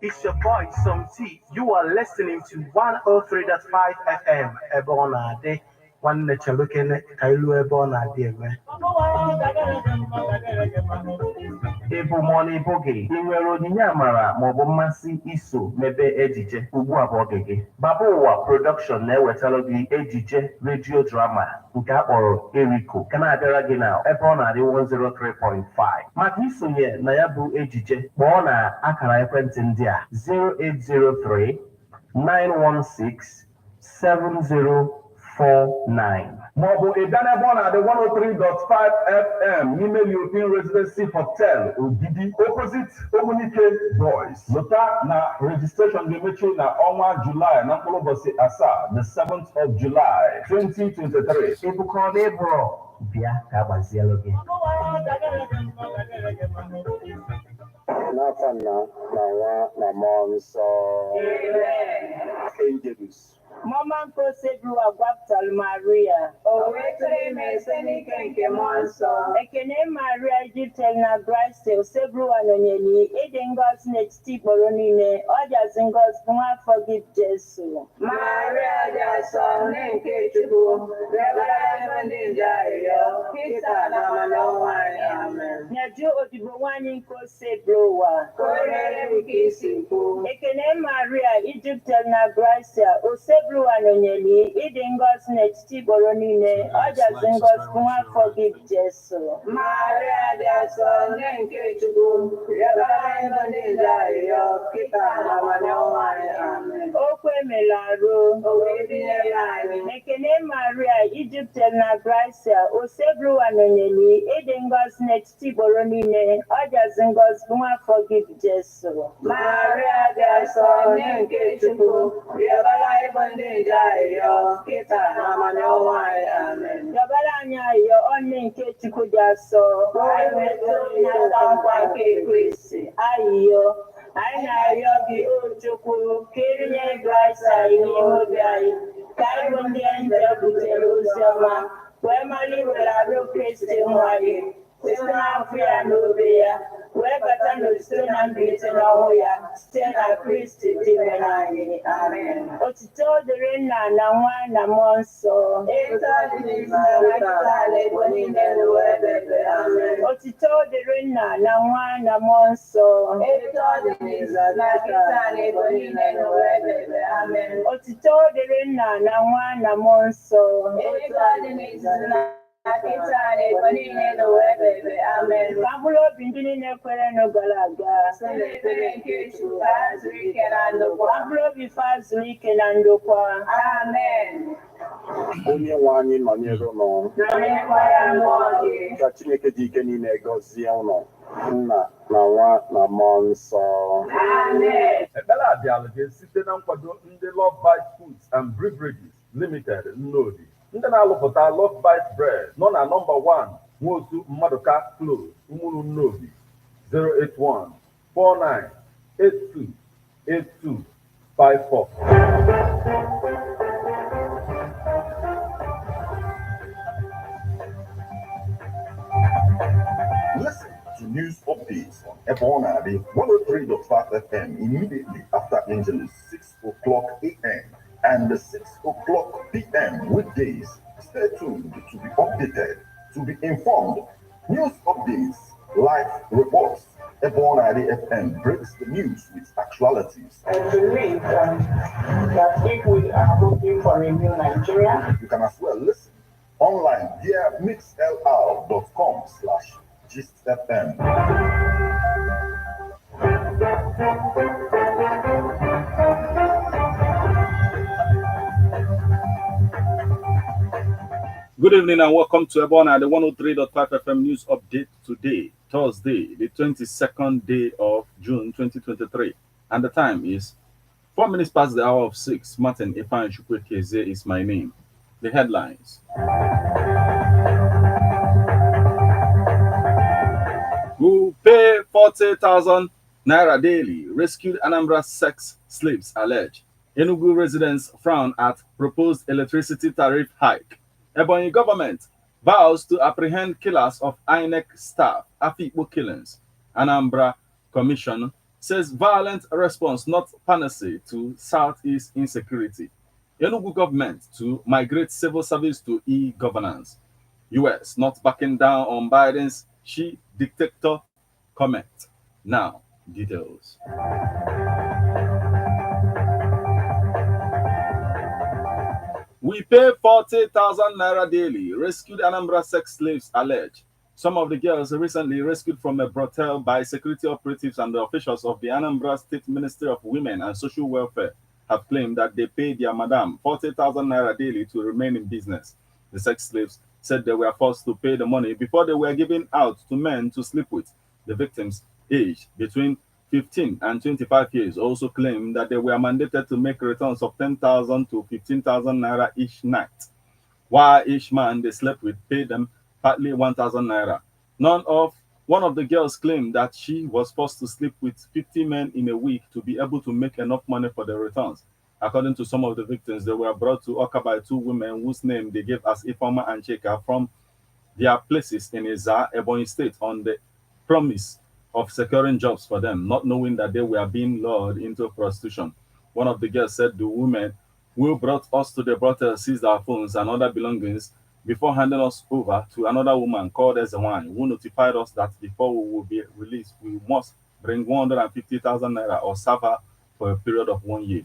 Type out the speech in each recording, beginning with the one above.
It's your boy, Some T. You are listening to 103.5 FM. Ebona de. One that you're looking at, Kailu Ebona de. Ebo money boge. Inwere onyinye amara maọbụ mmasị iso mebe ejije ugbu a bụ oge gị. Baba Ụwa Production na-ewetara gị ejije redio drama nke a kpọrọ Eriko ka na-abịara gị na ebe ọ na-adị 103.5. Maka isonye na ya bụ ejije kpọọ na akara ekwentị ndị a 0803 916 7049 maọbụ ịbịa ebe ọ na-adị 103.5 FM n'ime European Residency Hotel Ogidi opposite Omunike Boys. Lọta na registration ga-emechi na ọnwa Julaị na mkpụrụ ụbọchị asaa, the 7th of July 2023. Ebukọ n'ebụrọ bịa ka agbazielu gị. N'afọ nna na nwa na mmụọ nsọ. Angelus. Mama Nkosebru Agwaptal Maria. O wetara ime ese n'ike nke mmụọ nsọ. Ekene Maria Egbetokun na Christ Osebru Anonyeli. Ịdị ngọzi n'etiti ikporo niile. Ọ dịazị ngọzi n'afọ gị Jesu. Maria dị asọ nke Chukwu. Rebara ebe ndị nje arịrịọ. Kịta na amanọnwa anyị. Amen. Nyaju odibo nwanyị Nkosebru ụwa. Ka o rere m ka isi kwu. Ekene Maria Egbetokun na Christ Osebru Anonyeli. Ịdị ngọzi n'etiti ikporo niile. Ọ dịazị ngọzi n'afọ gị Jesu. Maria dị asọ nke Chukwu. Rebara ebe ndị nje arịrịọ. Kịta na amanọnwa anyị. Amen. Okwu emela arụ. O wee binyere anyị. Ekene Maria Egbetokun na Christ Osebru Anonyeli. Ịdị ngọzi n'etiti ikporo niile. Ọ dịazị ngọzi n'afọ gị Jesu. Maria dị asọ nke Chukwu. Rebara ebe ndị nje arịrịọ. Kịta na amanọnwa anyị. Amen. Yọbara anyị ayọ ọnụ nke Chukwu dị asọ. Anyị nwetara ịnata nkwa nke Kristi. Ayịyọ anyị na-arịọ gị o Chukwu ka erinye Kraịst anyị n'ime obi anyị ka anyị bụ ndị nje butere ozi ọma wee mara iwere arụ Kristi nwa gị site n'afọ ya na obe ya wee bata n'osite na mbilite n'ọnwụ ya site na Kristi dị mere anyị. Amen. Otuto dịrị Nna na Nwa na Mmụọ Nsọ. Etu ọ dị n'izu na nkịta ala Igbo niile n'ụwa ebe ebe. Amen. Otuto dịrị Nna na Nwa na Mmụọ Nsọ. Etu ọ dị n'izu na nkịta ala Igbo niile n'ụwa ebe ebe. Amen. Otuto dịrị Nna na Nwa na Mmụọ Nsọ. Etu ọ dị n'izu na nkịta ala Igbo niile n'ụwa ebe ebe. Amen. Ka mkpụrụ obi ndị niile kwere nụ gara aga. So n'ekpere nke Chukwu ka ha zuru ike na ndokwa. Ka mkpụrụ obi fa zuru ike na ndokwa. Amen. Onye nwe anyị nọnyere ụnụ. Nọnyekwara mmụọ gị. Ka Chineke dị ike niile gọzie ụnụ. Nna na Nwa na Mmụọ Nsọ. Amen. Ekpere a bịara gị site na nkwado ndị Love Bite Foods and Beverages Limited Nnodi. Ndị na-alụpụta Love Bite Bread nọ na nọmba 1 Nwosu Mmaduka Close, Umuru Nnodi, 081 49 82 8254. Listen to news updates on Ebona 103.5 FM immediately after Angelus 6 o'clock a.m. and 6 o'clock p.m. weekdays. Stay tuned to be updated, to be informed. News updates, live reports. Ebona FM breaks the news with actualities. I believe that if we are hoping for a new Nigeria, You can as well listen online via mixlr.com/gistfm. Good evening and welcome to Ebona, the 103.5 FM news update today, Thursday, the 22nd day of June 2023. And the time is 4 minutes past the hour of 6. Martin Ifan Chukwekeze is my name. The headlines. Who pay 40,000 naira daily, rescued Anambra sex slaves allege. Enugu residents frown at proposed electricity tariff hike. Ebonyi government vows to apprehend killers of INEC staff, Afikpo killings. Anambra Commission says violent response not panacea to Southeast insecurity. Enugu government to migrate civil service to e-governance. US not backing down on Biden's she dictator comment. Now, details. We pay 40,000 naira daily. Rescued Anambra sex slaves allege. Some of the girls recently rescued from a brothel by security operatives and the officials of the Anambra State Ministry of Women and Social Welfare have claimed that they paid their madam 40,000 naira daily to remain in business. The sex slaves said they were forced to pay the money before they were given out to men to sleep with. The victims, aged between 15 and 25 years, also claimed that they were mandated to make returns of 10,000 to 15,000 naira each night, while each man they slept with paid them partly 1,000 naira. One of the girls claimed that she was forced to sleep with 50 men in a week to be able to make enough money for the returns. According to some of the victims, they were brought to Oka by two women whose name they gave as Ifoma and Cheka from their places in Eza, Ebonyi State, on the promise of securing jobs for them, not knowing that they were being lured into prostitution. One of the girls said the women who brought us to the brothel seized our phones and other belongings before handing us over to another woman called Ezewani, who notified us that before we will be released, we must bring 150,000 naira or serve her for a period of 1 year.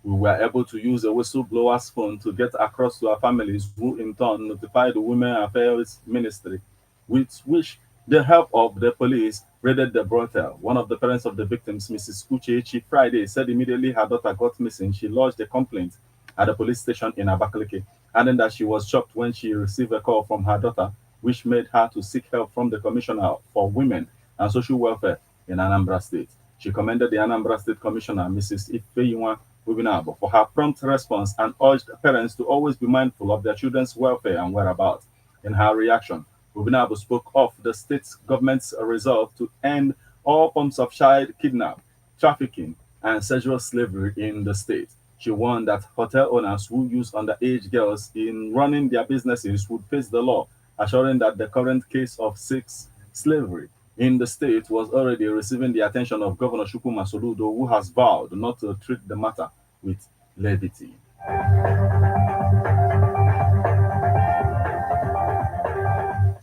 We were able to use a whistleblower's phone to get across to our families, who in turn notified the Women Affairs Ministry, with which the help of the police raided the brothel. One of the parents of the victims, Mrs. Uchechi, Friday, said immediately her daughter got missing, she lodged a complaint at the police station in Abakaliki, adding that she was shocked when she received a call from her daughter, which made her to seek help from the Commissioner for Women and Social Welfare in Anambra State. She commended the Anambra State Commissioner, Mrs. Ifeyinwa Ubinabo, for her prompt response and urged parents to always be mindful of their children's welfare and whereabouts. In her reaction, Ubinabo spoke of the state government's resolve to end all forms of child kidnapping, trafficking, and sexual slavery in the state. She warned that hotel owners who use underage girls in running their businesses would face the law, assuring that the current case of sex slavery in the state was already receiving the attention of Governor Shukuma Soludo, who has vowed not to treat the matter with levity.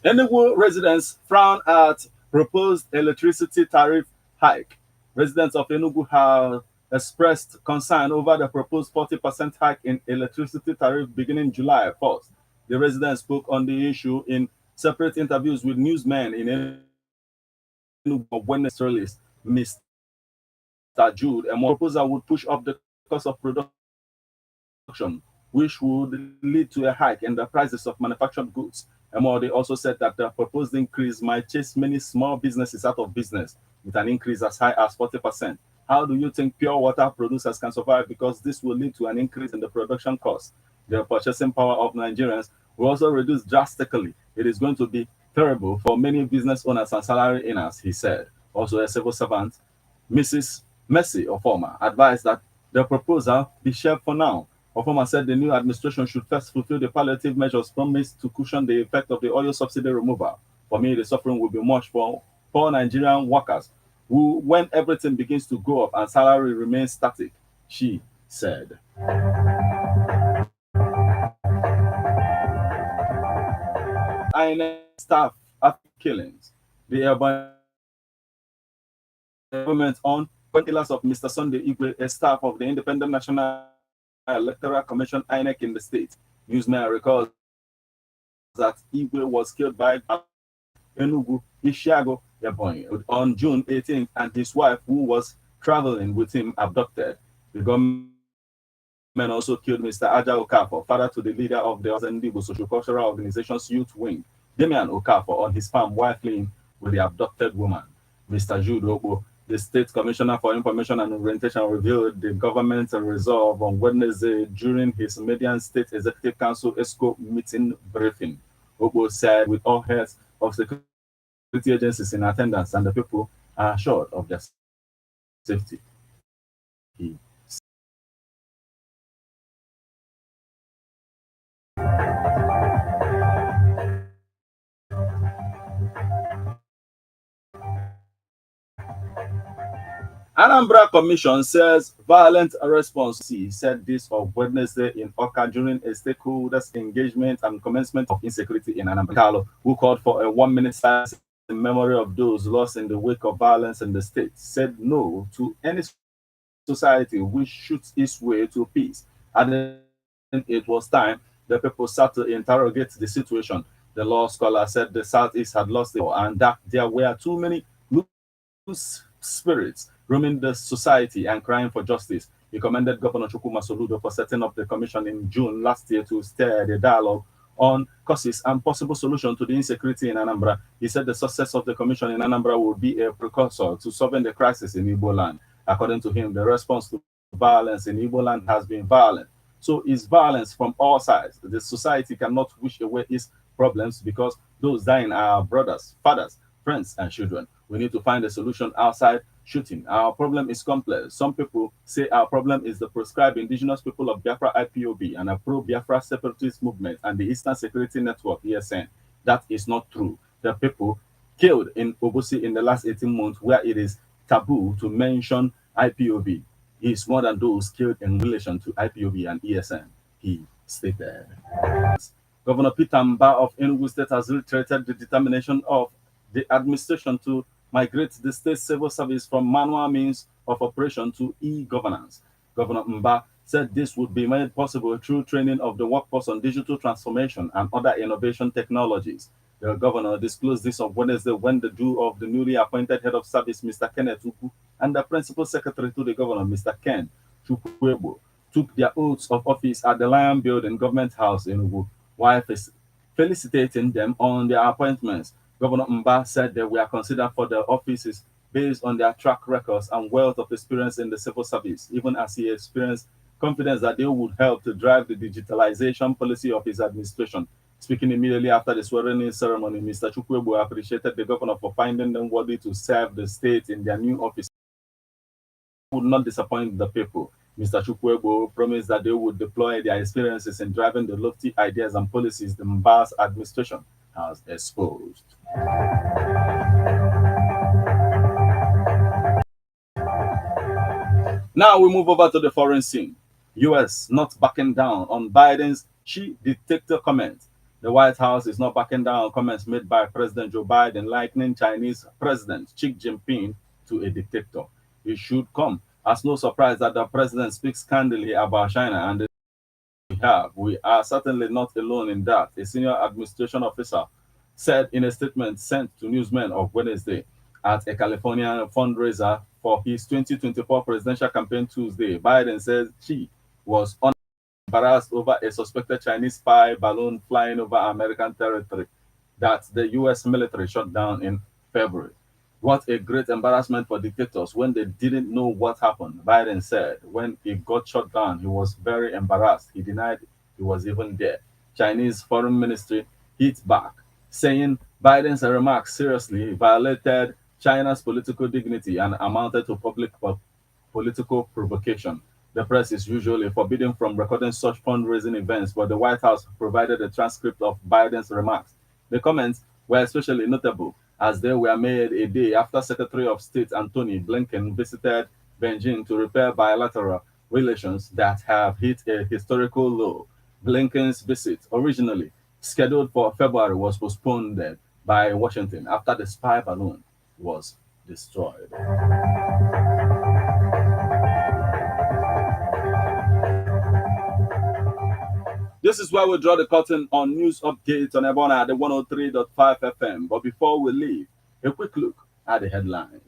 Enugu residents frown at proposed electricity tariff hike. Residents of Enugu have expressed concern over the proposed 40% hike in electricity tariff beginning July 1st. The residents spoke on the issue in separate interviews with newsmen in Enugu Wednesday release. Mr. Jude, a proposal would push up the cost of production, which would lead to a hike in the prices of manufactured goods. Amode also said that the proposed increase might chase many small businesses out of business, with an increase as high as 40%. How do you think pure water producers can survive? Because this will lead to an increase in the production cost. The purchasing power of Nigerians will also reduce drastically. It is going to be terrible for many business owners and salary earners, he said. Also, a civil servant, Mrs. Mercy Ofoma, advised that the proposal be shelved for now. Ofoma said the new administration should first fulfill the palliative measures promised to cushion the effect of the oil subsidy removal. For me, the suffering will be much for poor Nigerian workers who, when everything begins to go up and salary remains static, she said. INEC staff after killings. The government on killers of Mr. Sunday Igwe, a staff of the Independent National Electoral Commission INEC in the state. Newsman recalls that Igwe was killed by Enugu Ishiago Ebonyi on June 18th, and his wife, who was traveling with him, abducted. The government also killed Mr. Aja Okafor, father to the leader of the Ozendibo Social Cultural Organization's youth wing, Damian Okafor, on his farm while fleeing with the abducted woman. Mr. Jude Obo, the State Commissioner for Information and Orientation, revealed the government's resolve on Wednesday during his Median State Executive Council ESCO meeting briefing. Obo said with all heads of security agencies in attendance and the people are assured of their safety. Anambra Commission says violent response. He said this on Wednesday in Oka during a stakeholders engagement and commencement of insecurity in Anambra, who called for a 1-minute silence in memory of those lost in the wake of violence in the state, said no to any society which shoots its way to peace. And it was time the people start to interrogate the situation. The law scholar said the Southeast had lost it and that there were too many loose spirits roaming the society and crying for justice. He commended Governor Soludo for setting up the commission in June last year to steer the dialogue on causes and possible solution to the insecurity in Anambra. He said the success of the commission in Anambra would be a precursor to solving the crisis in Igbo land. According to him, the response to violence in Igbo land has been violent. So it's violence from all sides. The society cannot wish away its problems because those dying are brothers, fathers, friends, and children. We need to find a solution outside shooting. Our problem is complex. Some people say our problem is the proscribed indigenous people of Biafra IPOB and a pro-Biafra separatist movement and the Eastern Security Network, ESN. That is not true. The people killed in Obosi in the last 18 months where it is taboo to mention IPOB is more than those killed in relation to IPOB and ESN, he stated. Governor Peter Mba of Enugu State has reiterated the determination of the administration to migrate the state civil service from manual means of operation to e-governance. Governor Mba said this would be made possible through training of the workforce on digital transformation and other innovation technologies. The governor disclosed this on Wednesday when the due of the newly appointed head of service, Mr. Kenneth Uku, and the principal secretary to the governor, Mr. Ken Chukwuebo, took their oaths of office at the Lion Building Government House in Ugu. While felicitating them on their appointments, Governor Mba said they were considered for the offices based on their track records and wealth of experience in the civil service, even as he experienced confidence that they would help to drive the digitalization policy of his administration. Speaking immediately after the swearing-in ceremony, Mr. Chukwuebo appreciated the governor for finding them worthy to serve the state in their new office. Would not disappoint the people. Mr. Chukwuebo promised that they would deploy their experiences in driving the lofty ideas and policies the Mba's administration has exposed. Now we move over to the foreign scene. U.S. not backing down on Biden's Xi dictator comment. The White House is not backing down on comments made by President Joe Biden likening Chinese President Xi Jinping to a dictator. It should come as no surprise that the president speaks candidly about China, and we are certainly not alone in that, a senior administration officer said in a statement sent to newsmen on Wednesday at a California fundraiser for his 2024 presidential campaign Tuesday. Biden says Xi was embarrassed over a suspected Chinese spy balloon flying over American territory that the U.S. military shot down in February. What a great embarrassment for dictators when they didn't know what happened, Biden said. When it got shot down, he was very embarrassed. He denied he was even there. Chinese Foreign Ministry hit back, saying Biden's remarks seriously violated China's political dignity and amounted to public political provocation. The press is usually forbidden from recording such fundraising events, but the White House provided a transcript of Biden's remarks. The comments were especially notable as they were made a day after Secretary of State Antony Blinken visited Beijing to repair bilateral relations that have hit a historical low. Blinken's visit, originally scheduled for February, was postponed by Washington after the spy balloon was destroyed. This is where we draw the curtain on news updates on Ebona at the 103.5 FM. But before we leave, a quick look at the headlines.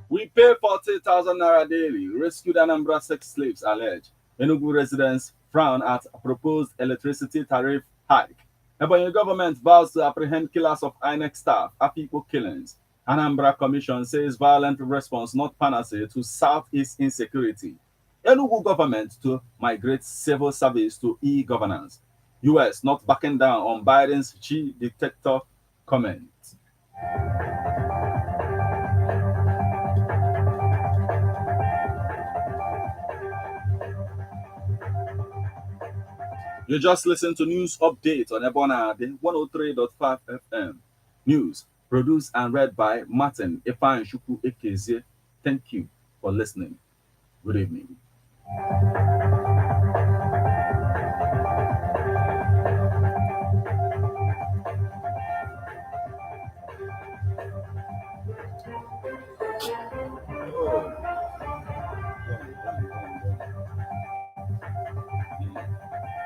We pay 40,000 naira daily. Rescued Anambra sex slaves allege. Enugu residents frown at proposed electricity tariff hike. Ebonyi government vows to apprehend killers of INEC staff after people killings. Anambra Commission says violent response not panacea to Southeast insecurity. Enugu government to migrate civil service to e-governance. US not backing down on Biden's Xi dictator comment. You just listen to news update on Ebona, the 103.5 FM. News produced and read by Martin Ifan Shuku Ekezie. Thank you for listening. Good evening.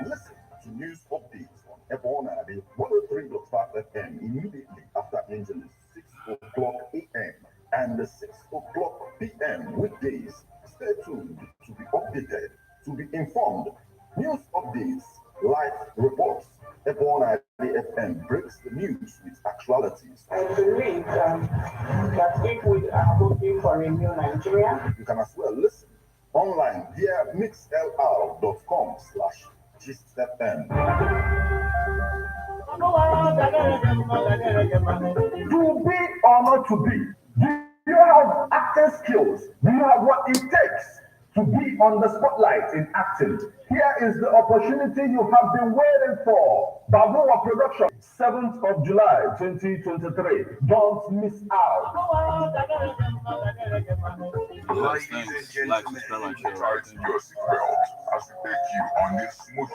Listen to news updates on Ebona, the 103.5 FM immediately after Angeles, 6 o'clock a.m. and 6 o'clock p.m. weekdays. Stay tuned to be updated, to be informed. News updates, live reports. Ebona FM breaks the news with actualities. I believe that if we are hoping for a new Nigeria, You can as well listen online via mixlr.com/GistFM. To be or not to be, do you have acting skills? Do you have what it takes to be on the spotlight in acting? Here is the opportunity you have been waiting for. Babuwa Production, 7th of July 2023. Don't miss out. Ladies and gentlemen, tighten your seatbelt as we take you on this smooth